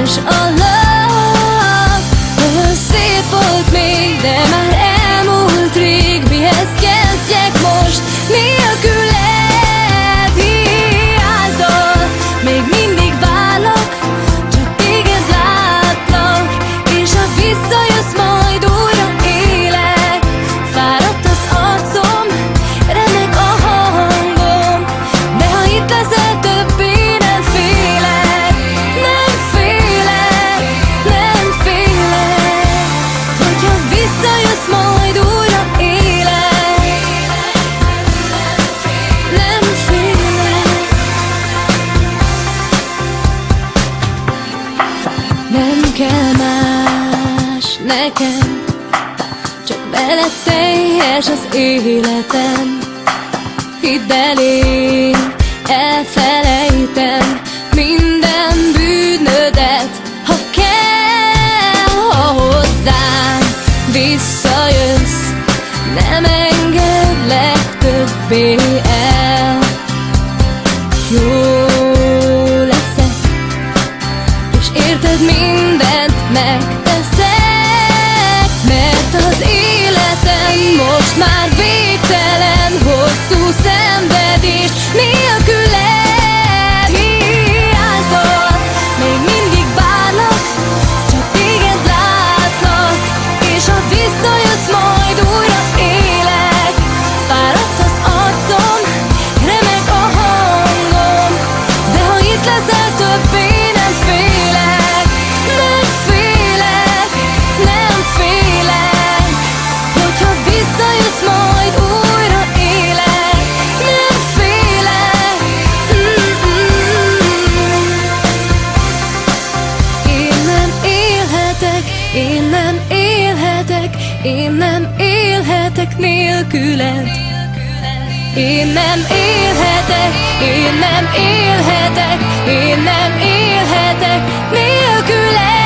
és a love. Olyan szép volt még, de már elmúlt rég. Mihez kezdjek most nélküled? Hiányzol, még mindig várlak, csak téged látlak, és ha visszajössz, majd újra élek. Fáradt az arcom, remek a hangom, de ha itt leszel, többé nem félek. Nem félek, nem félek, hogyha visszajössz, majd újra élek. Nem félek. Nem kell más nekem, csak veled teljes az életem. Hidd el, én elfelejtem minden bűnödet. Ha kell, ha hozzám visszajössz, nem engedlek többé el. Jó leszek, és érted, mindent megteszek, mert az életem most már végtelen, hosszú szenvedés nélküled. Hiányzol, még mindig várlak, csak téged látlak, és ha visszajössz, majd újra élek. Fáradt az arcom, remek a hangom, de ha itt leszel, többé nem félek. Nem félek, nem félek, hogyha visszajössz, majd újra élek. Nem félek. Én nem élhetek, én nem élhetek, én nem élhetek nélküled. Én nem élhetek, én nem élhetek, én nem élhetek nélküled.